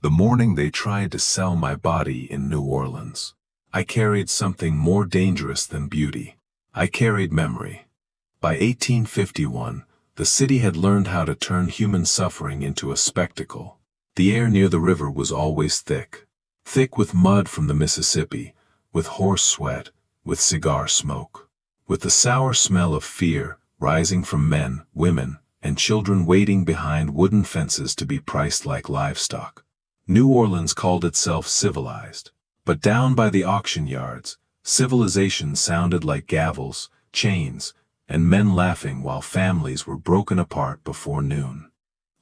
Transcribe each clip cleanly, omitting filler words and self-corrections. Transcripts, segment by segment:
The morning they tried to sell my body in New Orleans. I carried something more dangerous than beauty. I carried memory. By 1851, the city had learned how to turn human suffering into a spectacle. The air near the river was always thick. Thick with mud from the Mississippi, with horse sweat, with cigar smoke, with the sour smell of fear rising from men, women, and children waiting behind wooden fences to be priced like livestock. New Orleans called itself civilized, but down by the auction yards, civilization sounded like gavels, chains, and men laughing while families were broken apart before noon.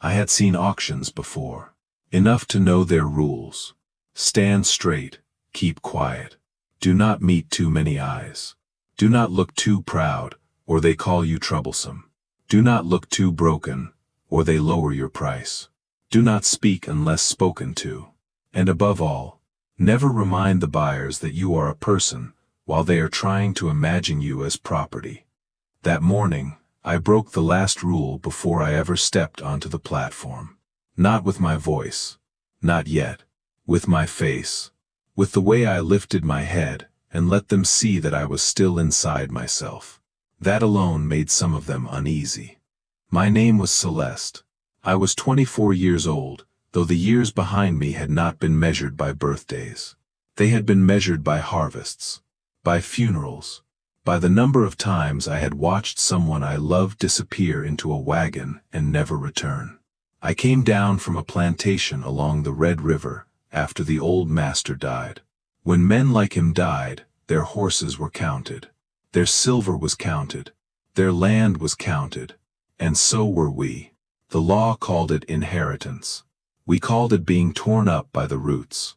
I had seen auctions before, enough to know their rules. Stand straight, keep quiet. Do not meet too many eyes. Do not look too proud, or they call you troublesome. Do not look too broken, or they lower your price. Do not speak unless spoken to. And above all, never remind the buyers that you are a person while they are trying to imagine you as property. That morning, I broke the last rule before I ever stepped onto the platform. Not with my voice. Not yet. With my face. With the way I lifted my head and let them see that I was still inside myself. That alone made some of them uneasy. My name was Celeste. I was 24 years old, though the years behind me had not been measured by birthdays. They had been measured by harvests, by funerals, by the number of times I had watched someone I loved disappear into a wagon and never return. I came down from a plantation along the Red River after the old master died. When men like him died, their horses were counted, their silver was counted, their land was counted, and so were we. The law called it inheritance. We called it being torn up by the roots.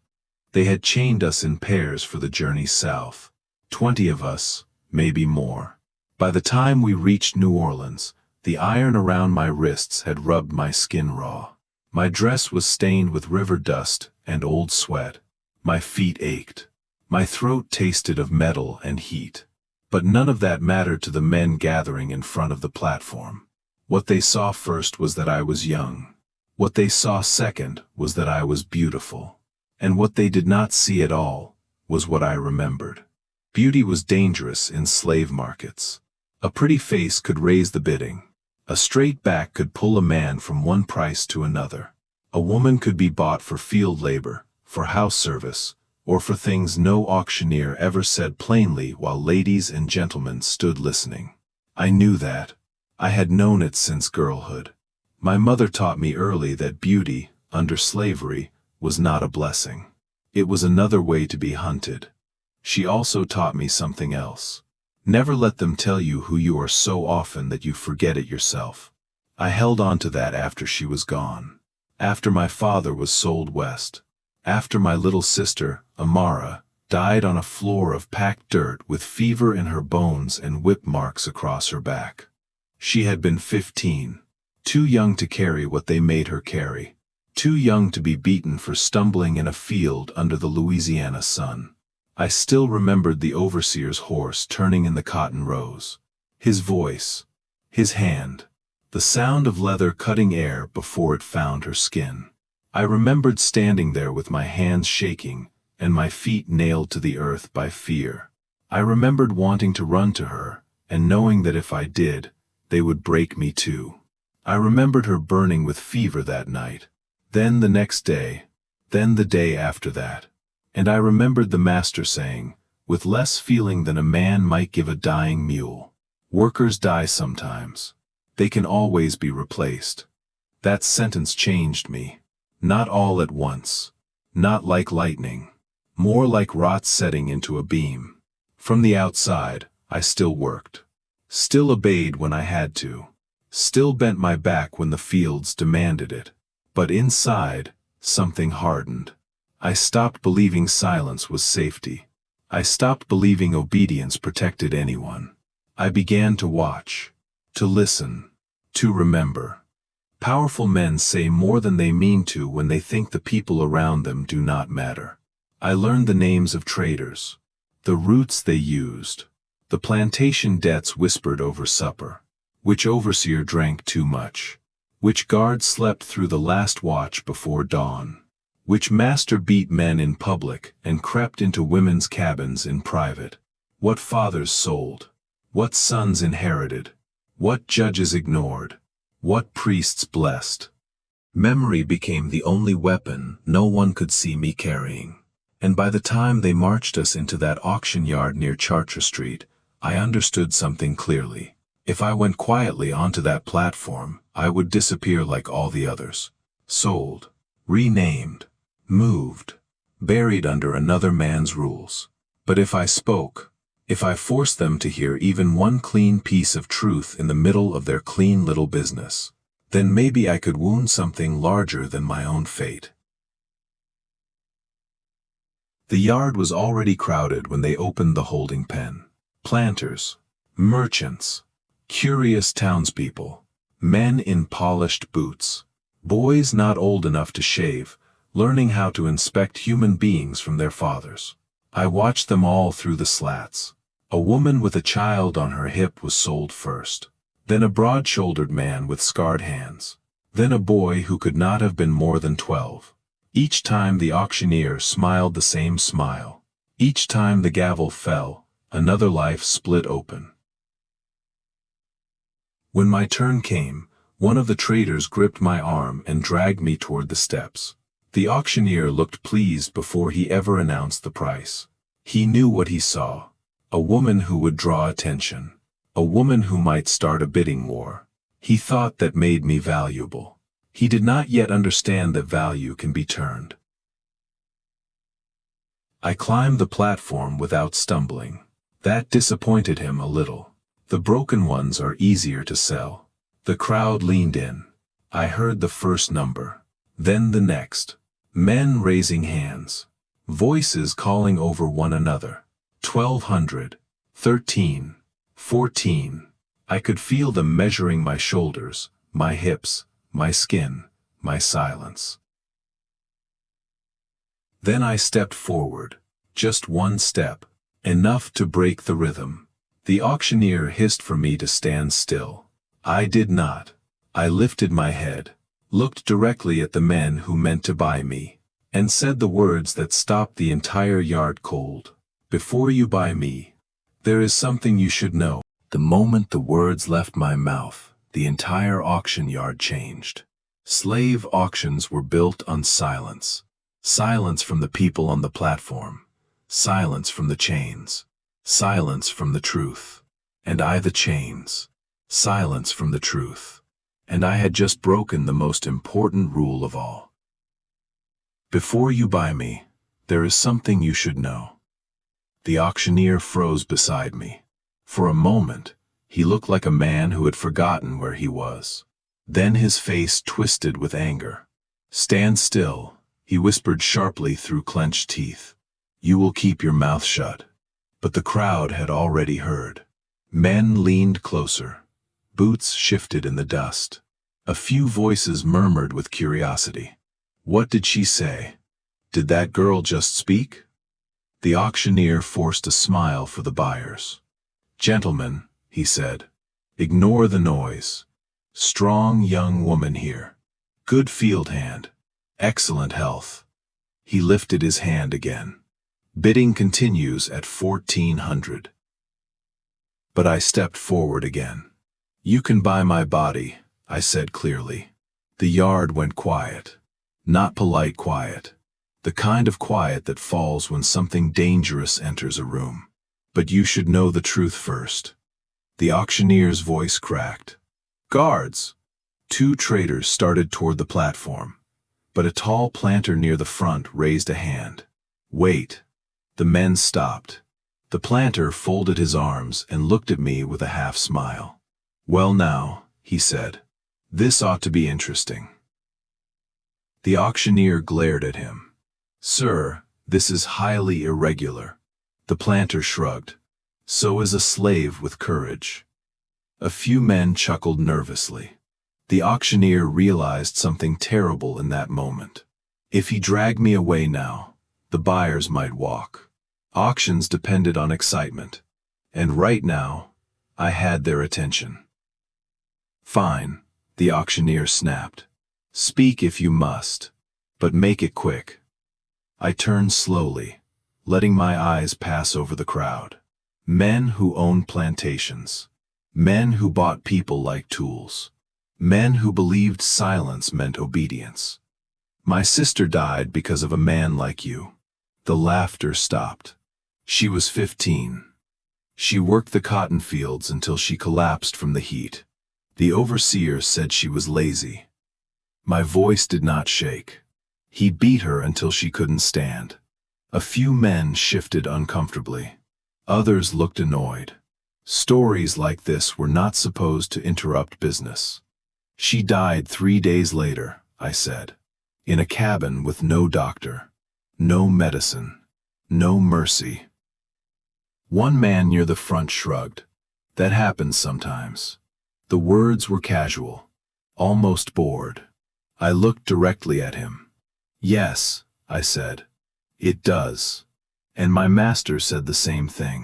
They had chained us in pairs for the journey south. 20 of us, maybe more. By the time we reached New Orleans, the iron around my wrists had rubbed my skin raw. My dress was stained with river dust and old sweat. My feet ached. My throat tasted of metal and heat. But none of that mattered to the men gathering in front of the platform. What they saw first was that I was young. What they saw second was that I was beautiful. And what they did not see at all was what I remembered. Beauty was dangerous in slave markets. A pretty face could raise the bidding. A straight back could pull a man from one price to another. A woman could be bought for field labor, for house service, or for things no auctioneer ever said plainly while ladies and gentlemen stood listening. I knew that. I had known it since girlhood. My mother taught me early that beauty, under slavery, was not a blessing. It was another way to be hunted. She also taught me something else. Never let them tell you who you are so often that you forget it yourself. I held on to that after she was gone. After my father was sold west. After my little sister, Amara, died on a floor of packed dirt with fever in her bones and whip marks across her back. She had been 15, too young to carry what they made her carry, too young to be beaten for stumbling in a field under the Louisiana sun. I still remembered the overseer's horse turning in the cotton rows, his voice, his hand, the sound of leather cutting air before it found her skin. I remembered standing there with my hands shaking and my feet nailed to the earth by fear. I remembered wanting to run to her and knowing that if I did, they would break me too. I remembered her burning with fever that night, then the next day, then the day after that. And I remembered the master saying, with less feeling than a man might give a dying mule, "Workers die sometimes. They can always be replaced." That sentence changed me. Not all at once. Not like lightning. More like rot setting into a beam. From the outside, I still worked. Still obeyed when I had to. Still bent my back when the fields demanded it. But inside, something hardened. I stopped believing silence was safety. I stopped believing obedience protected anyone. I began to watch, to listen, to remember. Powerful men say more than they mean to when they think the people around them do not matter. I learned the names of traitors, the routes they used, the plantation debts whispered over supper, which overseer drank too much, which guard slept through the last watch before dawn. Which master beat men in public and crept into women's cabins in private? What fathers sold? What sons inherited? What judges ignored? What priests blessed? Memory became the only weapon no one could see me carrying. And by the time they marched us into that auction yard near Chartres Street, I understood something clearly. If I went quietly onto that platform, I would disappear like all the others. Sold, renamed, moved, buried under another man's rules. But if I spoke, if I forced them to hear even one clean piece of truth in the middle of their clean little business, then maybe I could wound something larger than my own fate. The yard was already crowded when they opened the holding pen. Planters, merchants, curious townspeople, men in polished boots, boys not old enough to shave, learning how to inspect human beings from their fathers. I watched them all through the slats. A woman with a child on her hip was sold first. Then a broad-shouldered man with scarred hands. Then a boy who could not have been more than 12. Each time the auctioneer smiled the same smile. Each time the gavel fell, another life split open. When my turn came, one of the traders gripped my arm and dragged me toward the steps. The auctioneer looked pleased before he ever announced the price. He knew what he saw. A woman who would draw attention. A woman who might start a bidding war. He thought that made me valuable. He did not yet understand that value can be turned. I climbed the platform without stumbling. That disappointed him a little. The broken ones are easier to sell. The crowd leaned in. I heard the first number. Then the next. Men raising hands. Voices calling over one another. 1,200. 13. 14. I could feel them measuring my shoulders, my hips, my skin, my silence. Then I stepped forward. Just one step. Enough to break the rhythm. The auctioneer hissed for me to stand still. I did not. I lifted my head, looked directly at the men who meant to buy me, and said the words that stopped the entire yard cold. Before you buy me, there is something you should know. The moment the words left my mouth, the entire auction yard changed. Slave auctions were built on silence. Silence from the people on the platform. Silence from the chains. Silence from the truth. And I the chains. Silence from the truth. And I had just broken the most important rule of all. Before you buy me, there is something you should know. The auctioneer froze beside me. For a moment, he looked like a man who had forgotten where he was. Then his face twisted with anger. Stand still, he whispered sharply through clenched teeth. You will keep your mouth shut. But the crowd had already heard. Men leaned closer. Boots shifted in the dust. A few voices murmured with curiosity. What did she say? Did that girl just speak? The auctioneer forced a smile for the buyers. Gentlemen, he said, ignore the noise. Strong young woman here. Good field hand. Excellent health. He lifted his hand again. Bidding continues at 1,400. But I stepped forward again. You can buy my body, I said clearly. The yard went quiet. Not polite quiet. The kind of quiet that falls when something dangerous enters a room. But you should know the truth first. The auctioneer's voice cracked. Guards! 2 traders started toward the platform. But a tall planter near the front raised a hand. Wait. The men stopped. The planter folded his arms and looked at me with a half smile. Well now, he said, this ought to be interesting. The auctioneer glared at him. Sir, this is highly irregular. The planter shrugged. So is a slave with courage. A few men chuckled nervously. The auctioneer realized something terrible in that moment. If he dragged me away now, the buyers might walk. Auctions depended on excitement. And right now, I had their attention. Fine, the auctioneer snapped. Speak if you must. But make it quick." I turned slowly, letting my eyes pass over the crowd. Men who owned plantations. Men who bought people like tools. Men who believed silence meant obedience. "My sister died because of a man like you." The laughter stopped. She was 15. She worked the cotton fields until she collapsed from the heat. The overseer said she was lazy. My voice did not shake. He beat her until she couldn't stand. A few men shifted uncomfortably. Others looked annoyed. Stories like this were not supposed to interrupt business. "She died 3 days later," I said. "In a cabin with no doctor, no medicine, no mercy." One man near the front shrugged. "That happens sometimes." The words were casual, almost bored. I looked directly at him. "Yes," I said, "it does. And my master said the same thing."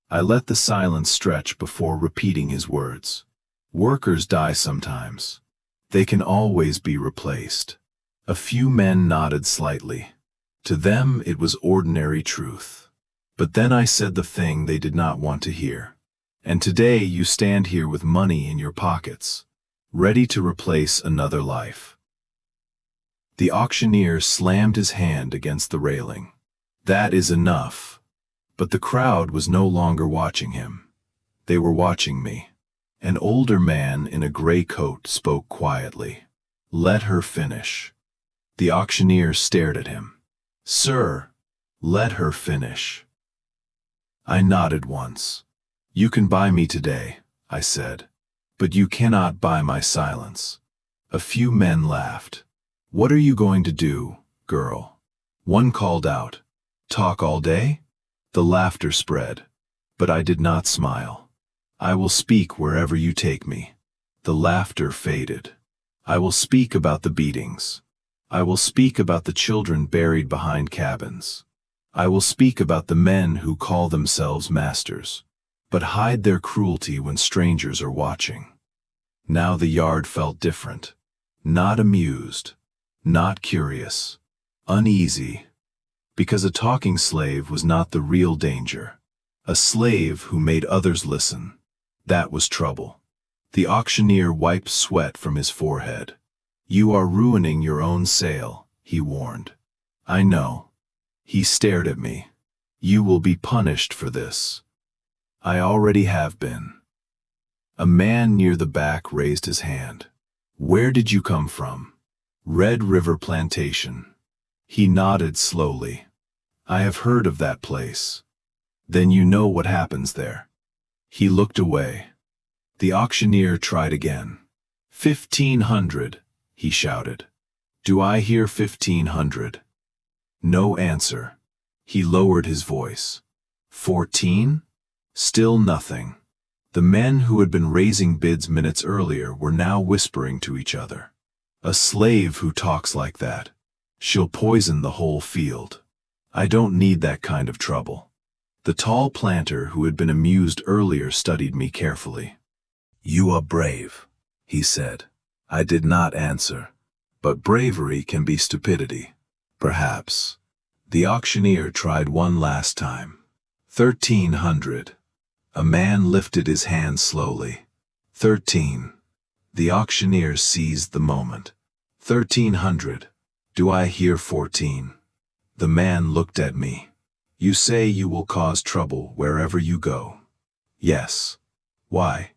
I let the silence stretch before repeating his words. "Workers die sometimes. They can always be replaced." A few men nodded slightly. To them it was ordinary truth. But then I said the thing they did not want to hear. "And today you stand here with money in your pockets, ready to replace another life." The auctioneer slammed his hand against the railing. "That is enough." But the crowd was no longer watching him. They were watching me. An older man in a gray coat spoke quietly. "Let her finish." The auctioneer stared at him. "Sir, let her finish." I nodded once. "You can buy me today," I said, "but you cannot buy my silence." A few men laughed. "What are you going to do, girl?" One called out. "Talk all day?" The laughter spread, but I did not smile. "I will speak wherever you take me." The laughter faded. "I will speak about the beatings. I will speak about the children buried behind cabins. I will speak about the men who call themselves masters, but hide their cruelty when strangers are watching." Now the yard felt different. Not amused, not curious, uneasy. Because a talking slave was not the real danger. A slave who made others listen. That was trouble. The auctioneer wiped sweat from his forehead. "You are ruining your own sale," he warned. "I know." He stared at me. "You will be punished for this." "I already have been." A man near the back raised his hand. "Where did you come from?" "Red River Plantation." He nodded slowly. "I have heard of that place." "Then you know what happens there." He looked away. The auctioneer tried again. 1,500, he shouted. "Do I hear 1,500? No answer. He lowered his voice. 14? Still nothing. The men who had been raising bids minutes earlier were now whispering to each other. "A slave who talks like that. She'll poison the whole field. I don't need that kind of trouble." The tall planter who had been amused earlier studied me carefully. "You are brave," he said. I did not answer. But bravery can be stupidity. Perhaps. The auctioneer tried one last time. 1,300. A man lifted his hand slowly. 13. The auctioneer seized the moment. 1,300. Do I hear 14? The man looked at me. "You say you will cause trouble wherever you go." "Yes." "Why?"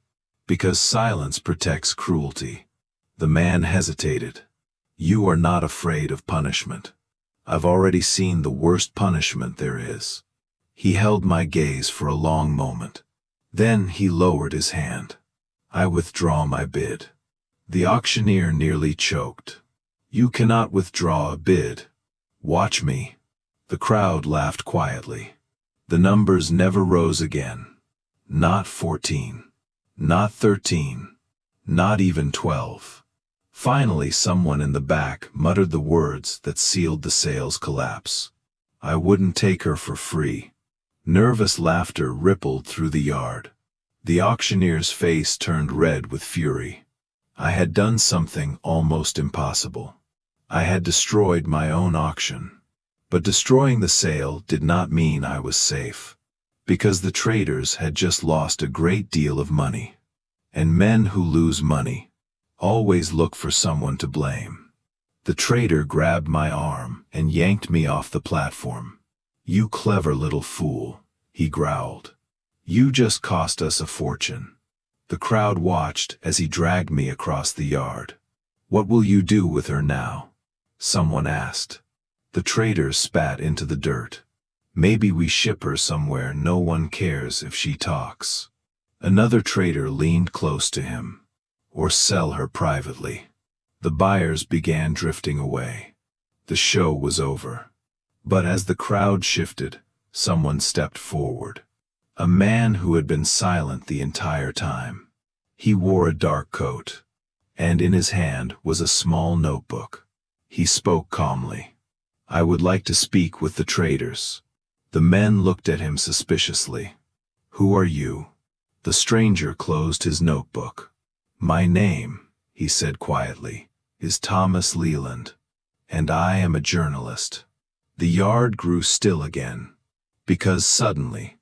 "Because silence protects cruelty." The man hesitated. "You are not afraid of punishment." "I've already seen the worst punishment there is." He held my gaze for a long moment. Then he lowered his hand. "I withdraw my bid." The auctioneer nearly choked. "You cannot withdraw a bid. Watch me." The crowd laughed quietly. The numbers never rose again. Not 14. Not 13. Not even 12. Finally, someone in the back muttered the words that sealed the sale's collapse. "I wouldn't take her for free." Nervous laughter rippled through the yard. The auctioneer's face turned red with fury. I had done something almost impossible. I had destroyed my own auction. But destroying the sale did not mean I was safe, because the traders had just lost a great deal of money. And men who lose money always look for someone to blame. The trader grabbed my arm and yanked me off the platform. "You clever little fool," he growled. "You just cost us a fortune." The crowd watched as he dragged me across the yard. "What will you do with her now?" someone asked. The trader spat into the dirt. "Maybe we ship her somewhere no one cares if she talks." Another trader leaned close to him. "Or sell her privately." The buyers began drifting away. The show was over. But as the crowd shifted, someone stepped forward. A man who had been silent the entire time. He wore a dark coat, and in his hand was a small notebook. He spoke calmly. "I would like to speak with the traders." The men looked at him suspiciously. "Who are you?" The stranger closed his notebook. "My name," he said quietly, "is Thomas Leland, and I am a journalist." The yard grew still again, because suddenly,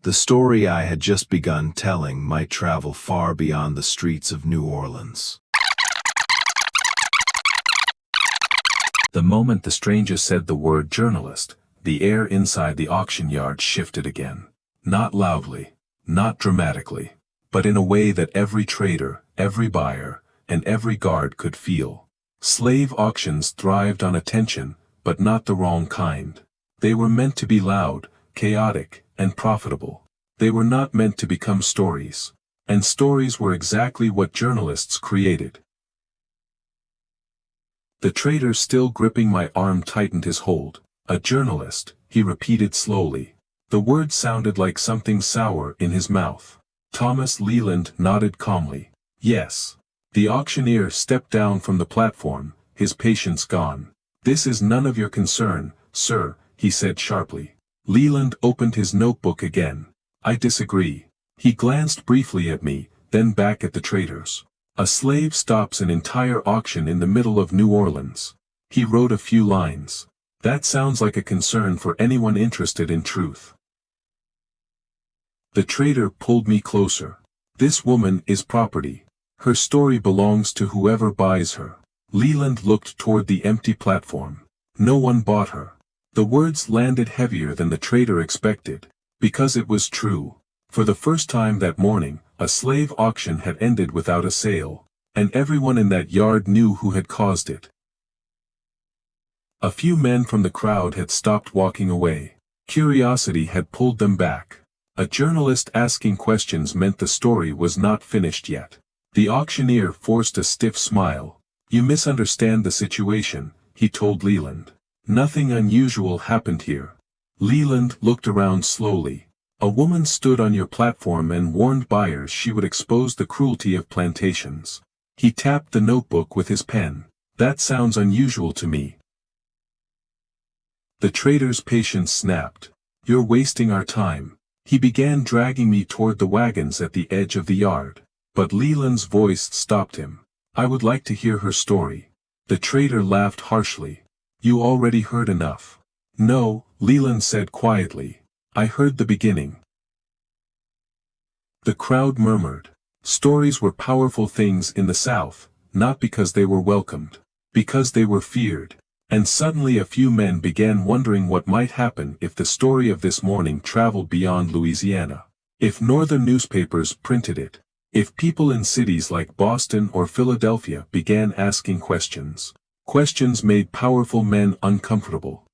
the story I had just begun telling might travel far beyond the streets of New Orleans. The moment the stranger said the word journalist, the air inside the auction yard shifted again. Not loudly, not dramatically, but in a way that every trader, every buyer, and every guard could feel. Slave auctions thrived on attention, but not the wrong kind. They were meant to be loud, chaotic, and profitable. They were not meant to become stories. And stories were exactly what journalists created. The trader, still gripping my arm, tightened his hold. "A journalist," he repeated slowly. The word sounded like something sour in his mouth. Thomas Leland nodded calmly. "Yes." The auctioneer stepped down from the platform, his patience gone. "This is none of your concern, sir," he said sharply. Leland opened his notebook again. "I disagree." He glanced briefly at me, then back at the traders. "A slave stops an entire auction in the middle of New Orleans." He wrote a few lines. "That sounds like a concern for anyone interested in truth." The trader pulled me closer. "This woman is property. Her story belongs to whoever buys her." Leland looked toward the empty platform. "No one bought her." The words landed heavier than the trader expected, because it was true. For the first time that morning, a slave auction had ended without a sale, and everyone in that yard knew who had caused it. A few men from the crowd had stopped walking away. Curiosity had pulled them back. A journalist asking questions meant the story was not finished yet. The auctioneer forced a stiff smile. "You misunderstand the situation," he told Leland. "Nothing unusual happened here." Leland looked around slowly. "A woman stood on your platform and warned buyers she would expose the cruelty of plantations." He tapped the notebook with his pen. "That sounds unusual to me." The trader's patience snapped. "You're wasting our time." He began dragging me toward the wagons at the edge of the yard. But Leland's voice stopped him. "I would like to hear her story." The trader laughed harshly. "You already heard enough." "No," Leland said quietly. "I heard the beginning." The crowd murmured. Stories were powerful things in the South, not because they were welcomed, because they were feared. And suddenly a few men began wondering what might happen if the story of this morning traveled beyond Louisiana. If northern newspapers printed it. If people in cities like Boston or Philadelphia began asking questions. Questions made powerful men uncomfortable.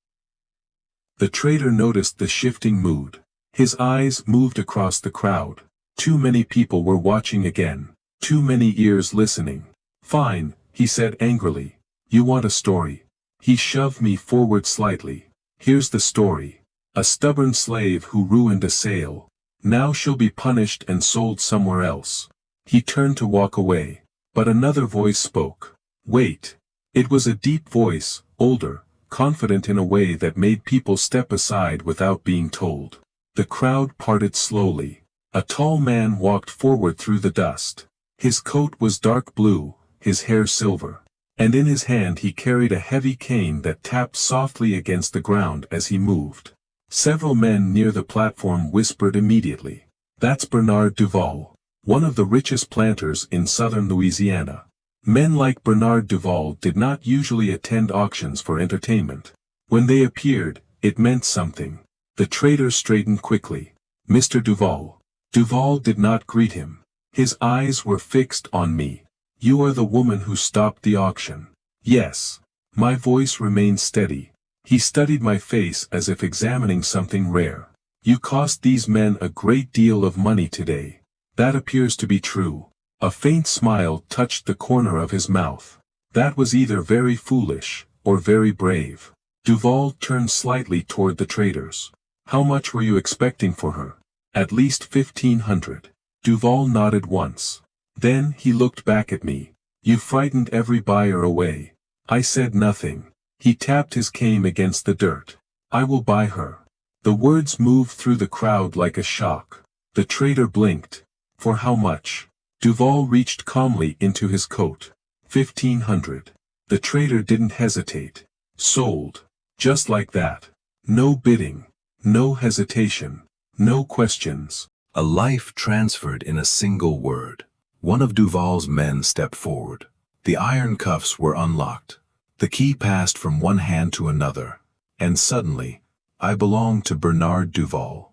The trader noticed the shifting mood. His eyes moved across the crowd. Too many people were watching again. Too many ears listening. "Fine," he said angrily. "You want a story." He shoved me forward slightly. "Here's the story. A stubborn slave who ruined a sale. Now she'll be punished and sold somewhere else." He turned to walk away. But another voice spoke. "Wait." It was a deep voice, older, confident in a way that made people step aside without being told. The crowd parted slowly. A tall man walked forward through the dust. His coat was dark blue, his hair silver. and in his hand he carried a heavy cane that tapped softly against the ground as he moved. Several men near the platform whispered immediately, "That's Bernard Duval, one of the richest planters in southern Louisiana." Men like Bernard Duval did not usually attend auctions for entertainment. When they appeared, it meant something. The trader straightened quickly. "Mr. Duval." Duval did not greet him. His eyes were fixed on me. "You are the woman who stopped the auction." "Yes." My voice remained steady. He studied my face as if examining something rare. "You cost these men a great deal of money today. That appears to be true." A faint smile touched the corner of his mouth. "That was either very foolish, or very brave." Duval turned slightly toward the traders. "How much were you expecting for her?" "At least 1,500. Duval nodded once. Then he looked back at me. "You frightened every buyer away." I said nothing. He tapped his cane against the dirt. "I will buy her." The words moved through the crowd like a shock. The trader blinked. "For how much?" Duval reached calmly into his coat. 1,500. The trader didn't hesitate. "Sold." Just like that. No bidding. No hesitation. No questions. A life transferred in a single word. One of Duval's men stepped forward. The iron cuffs were unlocked. The key passed from one hand to another. And suddenly, I belonged to Bernard Duval.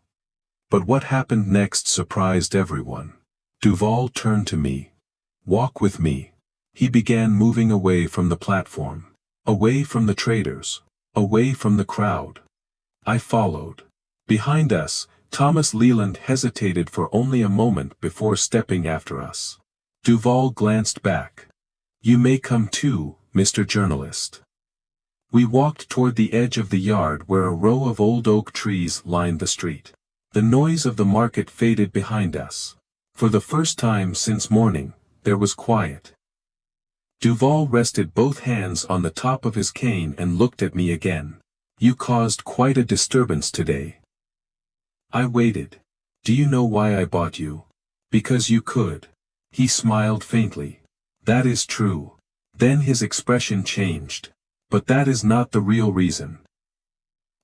But what happened next surprised everyone. Duval turned to me. "Walk with me." He began moving away from the platform. Away from the traders. Away from the crowd. I followed. Behind us, Thomas Leland hesitated for only a moment before stepping after us. Duval glanced back. "You may come too, Mr. Journalist." We walked toward the edge of the yard where a row of old oak trees lined the street. The noise of the market faded behind us. For the first time since morning, there was quiet. Duval rested both hands on the top of his cane and looked at me again. "You caused quite a disturbance today." I waited. "Do you know why I bought you?" "Because you could." He smiled faintly. "That is true." Then his expression changed. "But that is not the real reason."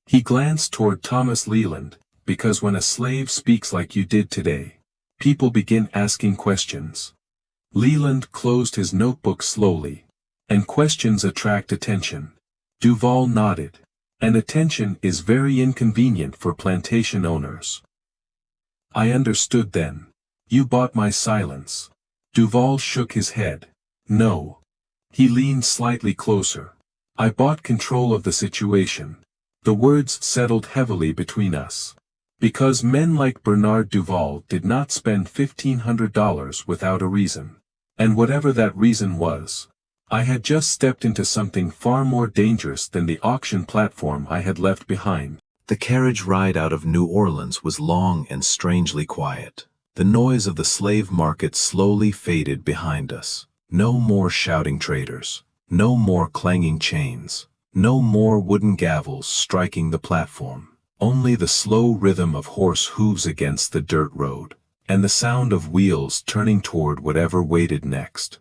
He glanced toward Thomas Leland, "Because when a slave speaks like you did today, people begin asking questions." Leland closed his notebook slowly. "And questions attract attention." Duval nodded. "And attention is very inconvenient for plantation owners." I understood then. "You bought my silence." Duval shook his head. "No." He leaned slightly closer. "I bought control of the situation." The words settled heavily between us. Because men like Bernard Duval did not spend $1,500 without a reason. And whatever that reason was, I had just stepped into something far more dangerous than the auction platform I had left behind. The carriage ride out of New Orleans was long and strangely quiet. The noise of the slave market slowly faded behind us. No more shouting traders. No more clanging chains. No more wooden gavels striking the platform. Only the slow rhythm of horse hooves against the dirt road, and the sound of wheels turning toward whatever waited next.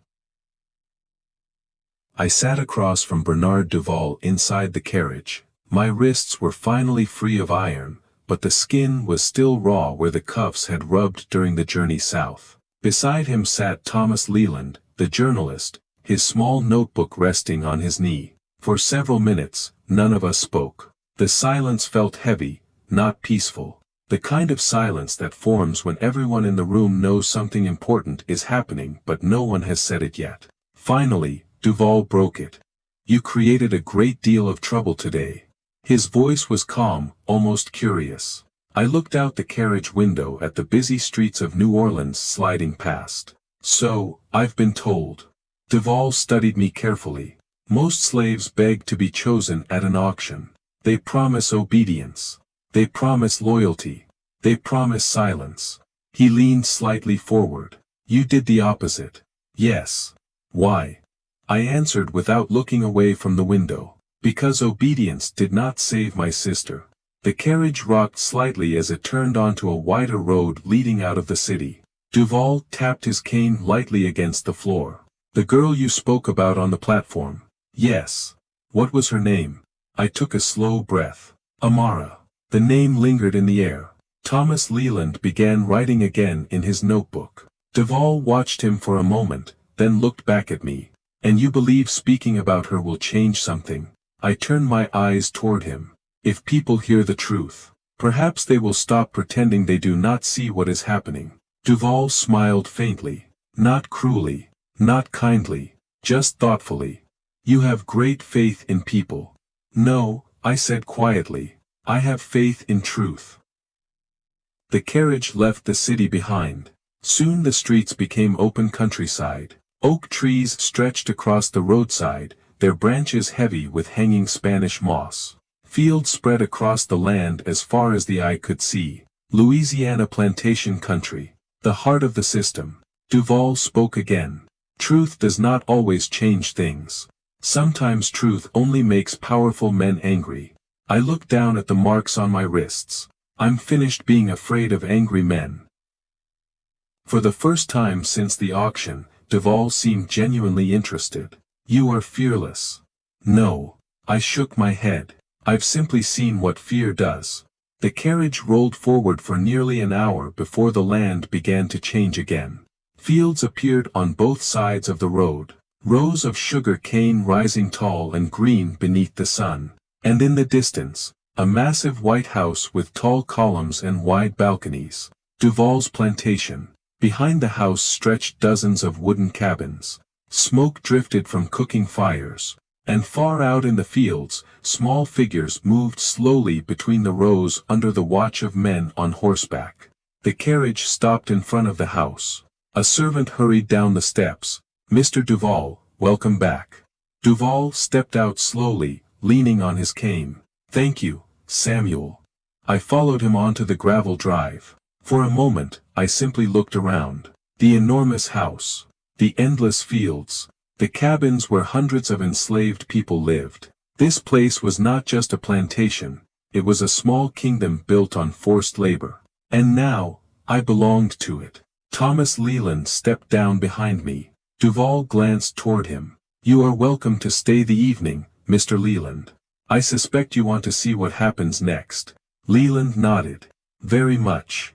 I sat across from Bernard Duval inside the carriage. My wrists were finally free of iron, but the skin was still raw where the cuffs had rubbed during the journey south. Beside him sat Thomas Leland, the journalist, his small notebook resting on his knee. For several minutes, none of us spoke. The silence felt heavy, not peaceful. The kind of silence that forms when everyone in the room knows something important is happening but no one has said it yet. Finally, Duval broke it. "You created a great deal of trouble today." His voice was calm, almost curious. I looked out the carriage window at the busy streets of New Orleans sliding past. "So, I've been told." Duval studied me carefully. "Most slaves beg to be chosen at an auction. They promise obedience. They promise loyalty. They promise silence." He leaned slightly forward. "You did the opposite." "Yes." "Why?" I answered without looking away from the window. "Because obedience did not save my sister." The carriage rocked slightly as it turned onto a wider road leading out of the city. Duval tapped his cane lightly against the floor. The girl you spoke about on the platform. Yes. What was her name? I took a slow breath. Amara. The name lingered in the air. Thomas Leland began writing again in his notebook. Duval watched him for a moment, then looked back at me. And you believe speaking about her will change something? I turned my eyes toward him. If people hear the truth, perhaps they will stop pretending they do not see what is happening. Duval smiled faintly. Not cruelly, not kindly, just thoughtfully. You have great faith in people. No, I said quietly. I have faith in truth. The carriage left the city behind. Soon the streets became open countryside. Oak trees stretched across the roadside, their branches heavy with hanging Spanish moss. Fields spread across the land as far as the eye could see. Louisiana plantation country, the heart of the system. Duval spoke again. Truth does not always change things. Sometimes truth only makes powerful men angry. I looked down at the marks on my wrists. I'm finished being afraid of angry men. For the first time since the auction, Duval seemed genuinely interested. You are fearless. No. I shook my head. I've simply seen what fear does. The carriage rolled forward for nearly an hour before the land began to change again. Fields appeared on both sides of the road. Rows of sugar cane rising tall and green beneath the sun. And in the distance, a massive white house with tall columns and wide balconies. Duval's plantation. Behind the house stretched dozens of wooden cabins. Smoke drifted from cooking fires. And far out in the fields, small figures moved slowly between the rows under the watch of men on horseback. The carriage stopped in front of the house. A servant hurried down the steps. Mr. Duval, welcome back. Duval stepped out slowly, leaning on his cane. Thank you, Samuel. I followed him onto the gravel drive. For a moment, I simply looked around. The enormous house. The endless fields. The cabins where hundreds of enslaved people lived. This place was not just a plantation. It was a small kingdom built on forced labor. And now, I belonged to it. Thomas Leland stepped down behind me. Duval glanced toward him. You are welcome to stay the evening, Mr. Leland. I suspect you want to see what happens next. Leland nodded. Very much.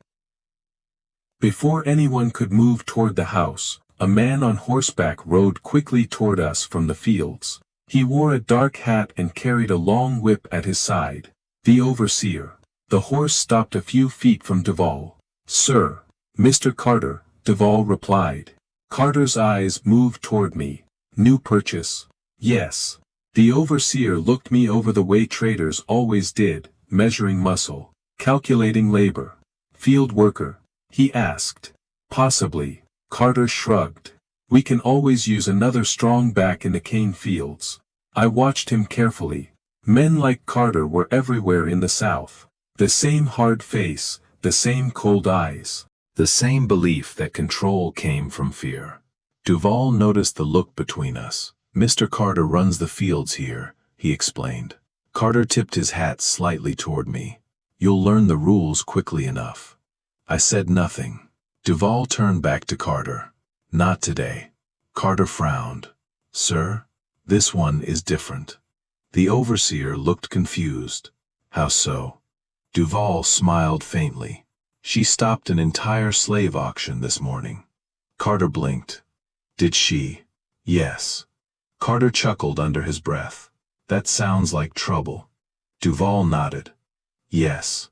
Before anyone could move toward the house, a man on horseback rode quickly toward us from the fields. He wore a dark hat and carried a long whip at his side. The overseer. The horse stopped a few feet from Duval. Sir. Mr. Carter, Duval replied. Carter's eyes moved toward me. New purchase? Yes. The overseer looked me over the way traders always did, measuring muscle, calculating labor. Field worker? He asked. Possibly. Carter shrugged. We can always use another strong back in the cane fields. I watched him carefully. Men like Carter were everywhere in the South. The same hard face, the same cold eyes. The same belief that control came from fear. Duval noticed the look between us. Mr. Carter runs the fields here, he explained. Carter tipped his hat slightly toward me. You'll learn the rules quickly enough. I said nothing. Duval turned back to Carter. Not today. Carter frowned. Sir, this one is different. The overseer looked confused. How so? Duval smiled faintly. She stopped an entire slave auction this morning. Carter blinked. Did she? Yes. Carter chuckled under his breath. That sounds like trouble. Duval nodded. Yes.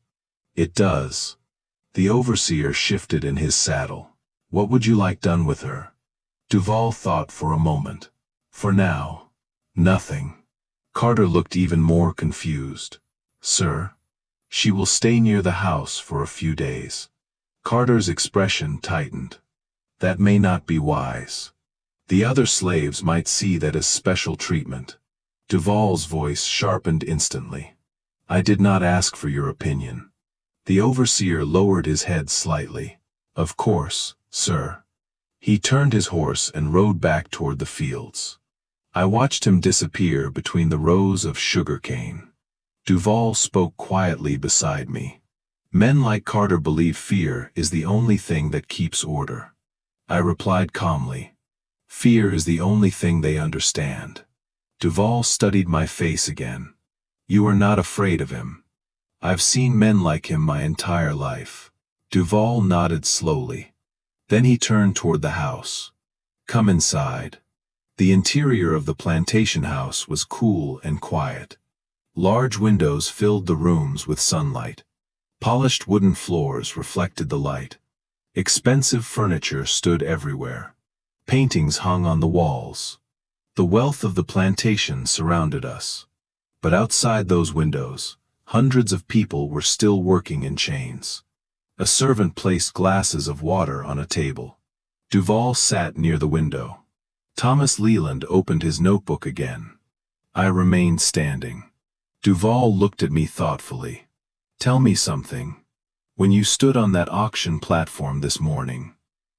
It does. The overseer shifted in his saddle. What would you like done with her? Duval thought for a moment. For now, nothing. Carter looked even more confused. Sir? She will stay near the house for a few days. Carter's expression tightened. That may not be wise. The other slaves might see that as special treatment. Duval's voice sharpened instantly. I did not ask for your opinion. The overseer lowered his head slightly. Of course, sir. He turned his horse and rode back toward the fields. I watched him disappear between the rows of sugar cane. Duval spoke quietly beside me. Men like Carter believe fear is the only thing that keeps order. I replied calmly. Fear is the only thing they understand. Duval studied my face again. You are not afraid of him. I've seen men like him my entire life. Duval nodded slowly. Then he turned toward the house. Come inside. The interior of the plantation house was cool and quiet. Large windows filled the rooms with sunlight. Polished wooden floors reflected the light. Expensive furniture stood everywhere. Paintings hung on the walls. The wealth of the plantation surrounded us. But outside those windows, hundreds of people were still working in chains. A servant placed glasses of water on a table. Duval sat near the window. Thomas Leland opened his notebook again. I remained standing. Duval looked at me thoughtfully. Tell me something. When you stood on that auction platform this morning,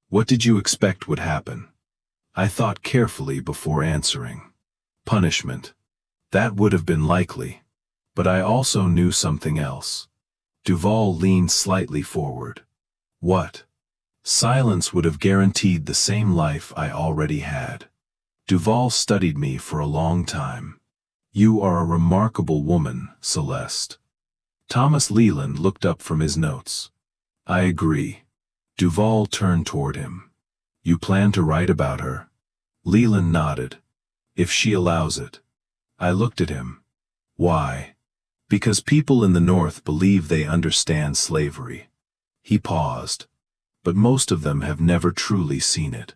what did you expect would happen? I thought carefully before answering. Punishment. That would have been likely. But I also knew something else. Duval leaned slightly forward. What? Silence would have guaranteed the same life I already had. Duval studied me for a long time. You are a remarkable woman, Celeste. Thomas Leland looked up from his notes. I agree. Duval turned toward him. You plan to write about her? Leland nodded. If she allows it. I looked at him. Why? Because people in the North believe they understand slavery. He paused. But most of them have never truly seen it.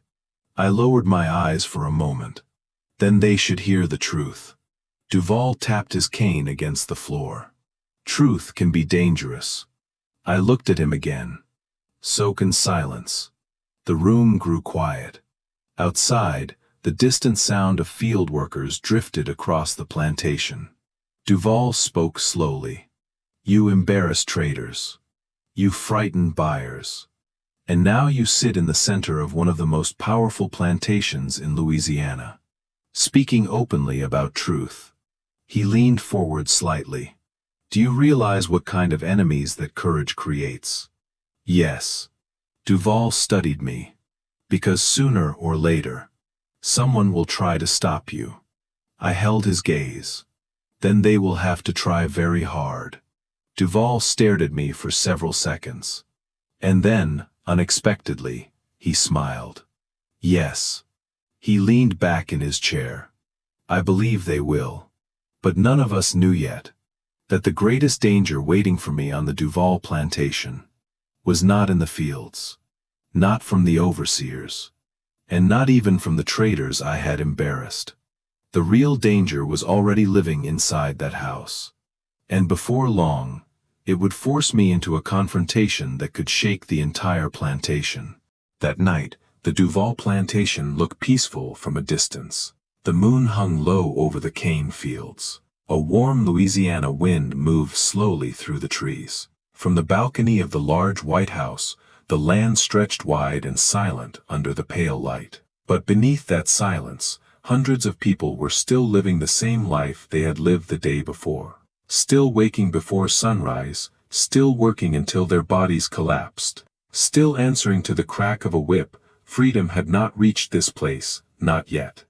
I lowered my eyes for a moment. Then they should hear the truth. Duval tapped his cane against the floor. Truth can be dangerous. I looked at him again. So can silence. The room grew quiet. Outside, the distant sound of field workers drifted across the plantation. Duval spoke slowly. You embarrass traders. You frighten buyers. And now you sit in the center of one of the most powerful plantations in Louisiana, speaking openly about truth. He leaned forward slightly. Do you realize what kind of enemies that courage creates? Yes. Duval studied me. Because sooner or later, someone will try to stop you. I held his gaze. Then they will have to try very hard. Duval stared at me for several seconds. And then, unexpectedly, he smiled. Yes. He leaned back in his chair. I believe they will. But none of us knew yet that the greatest danger waiting for me on the Duval plantation was not in the fields, not from the overseers, and not even from the traders I had embarrassed. The real danger was already living inside that house. And before long, it would force me into a confrontation that could shake the entire plantation. That night, the Duval plantation looked peaceful from a distance. The moon hung low over the cane fields. A warm Louisiana wind moved slowly through the trees. From the balcony of the large white house, the land stretched wide and silent under the pale light. But beneath that silence, hundreds of people were still living the same life they had lived the day before. Still waking before sunrise, still working until their bodies collapsed. Still answering to the crack of a whip. Freedom had not reached this place, not yet.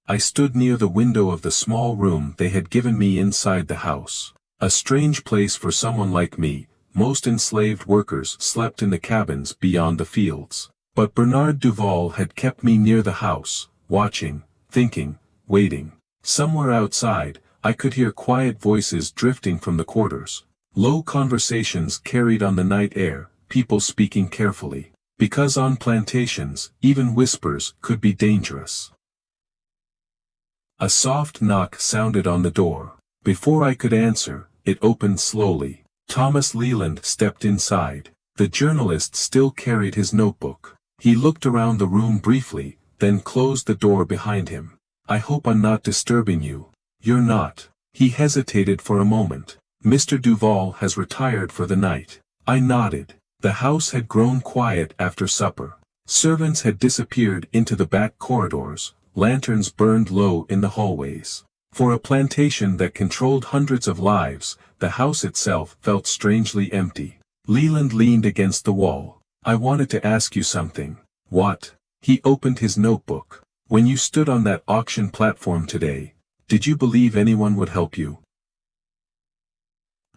I stood near the window of the small room they had given me inside the house. A strange place for someone like me. Most enslaved workers slept in the cabins beyond the fields. But Bernard Duval had kept me near the house, watching, thinking, waiting. Somewhere outside, I could hear quiet voices drifting from the quarters. Low conversations carried on the night air, people speaking carefully. Because on plantations, even whispers could be dangerous. A soft knock sounded on the door. Before I could answer, it opened slowly. Thomas Leland stepped inside. The journalist still carried his notebook. He looked around the room briefly, then closed the door behind him. I hope I'm not disturbing you. You're not. He hesitated for a moment. Mr. Duval has retired for the night. I nodded. The house had grown quiet after supper. Servants had disappeared into the back corridors. Lanterns burned low in the hallways. For a plantation that controlled hundreds of lives, the house itself felt strangely empty. Leland leaned against the wall. I wanted to ask you something. What? He opened his notebook. When you stood on that auction platform today, did you believe anyone would help you?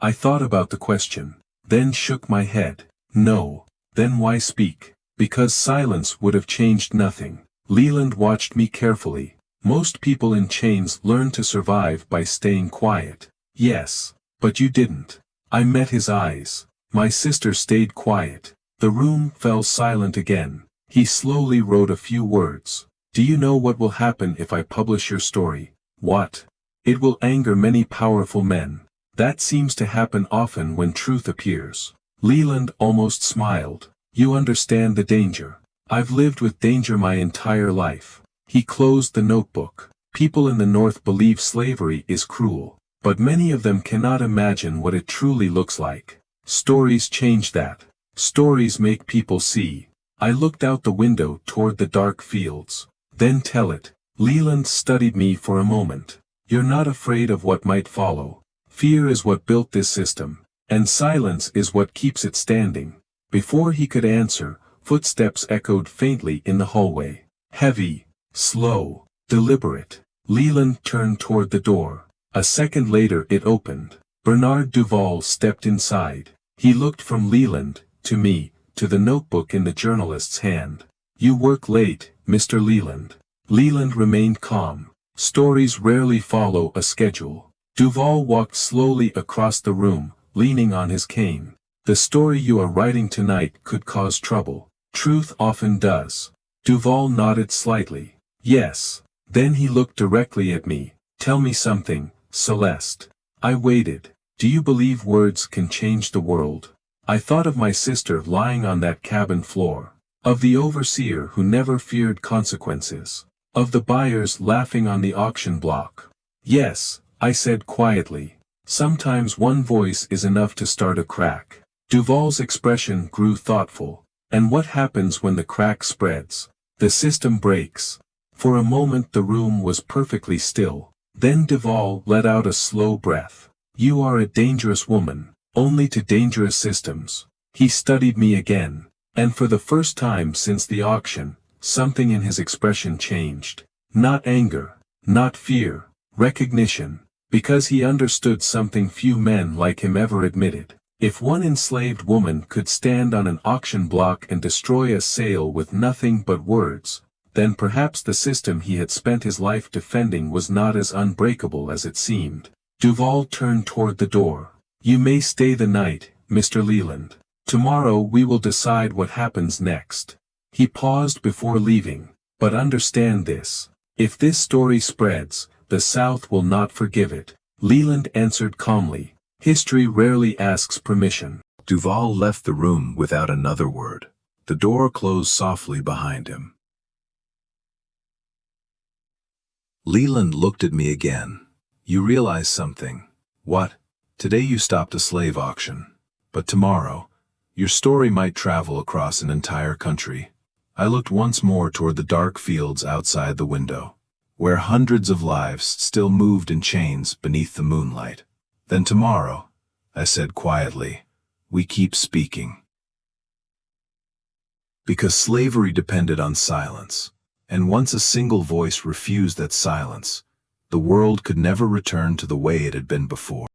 I thought about the question, then shook my head. No. Then why speak? Because silence would have changed nothing. Leland watched me carefully. Most people in chains learn to survive by staying quiet. Yes, but you didn't. I met his eyes. My sister stayed quiet. The room fell silent again. He slowly wrote a few words. Do you know what will happen if I publish your story? What? It will anger many powerful men. That seems to happen often when truth appears. Leland almost smiled. You understand the danger. I've lived with danger my entire life. He closed the notebook. People in the North believe slavery is cruel, but many of them cannot imagine what it truly looks like. Stories change that. Stories make people see. I looked out the window toward the dark fields. Then tell it. Leland studied me for a moment. You're not afraid of what might follow. Fear is what built this system, and silence is what keeps it standing. Before he could answer, footsteps echoed faintly in the hallway. Heavy, slow, deliberate. Leland turned toward the door. A second later it opened. Bernard Duval stepped inside. He looked from Leland, to me, to the notebook in the journalist's hand. You work late, Mr. Leland. Leland remained calm. Stories rarely follow a schedule. Duval walked slowly across the room, leaning on his cane. The story you are writing tonight could cause trouble. Truth often does. Duval nodded slightly. Yes. Then he looked directly at me. Tell me something, Celeste. I waited. Do you believe words can change the world? I thought of my sister lying on that cabin floor. Of the overseer who never feared consequences. Of the buyers laughing on the auction block. Yes, I said quietly. Sometimes one voice is enough to start a crack. Duval's expression grew thoughtful. And what happens when the crack spreads? The system breaks. For a moment the room was perfectly still. Then Duval let out a slow breath. You are a dangerous woman, only to dangerous systems. He studied me again. And for the first time since the auction, something in his expression changed. Not anger, not fear, recognition. Because he understood something few men like him ever admitted. If one enslaved woman could stand on an auction block and destroy a sale with nothing but words, then perhaps the system he had spent his life defending was not as unbreakable as it seemed. Duval turned toward the door. You may stay the night, Mr. Leland. Tomorrow we will decide what happens next. He paused before leaving. But understand this. If this story spreads, the South will not forgive it. Leland answered calmly. History rarely asks permission. Duval left the room without another word. The door closed softly behind him. Leland looked at me again. You realize something. What? Today you stopped a slave auction. But tomorrow, your story might travel across an entire country. I looked once more toward the dark fields outside the window, where hundreds of lives still moved in chains beneath the moonlight. Then tomorrow, I said quietly, we keep speaking. Because slavery depended on silence, and once a single voice refused that silence, the world could never return to the way it had been before.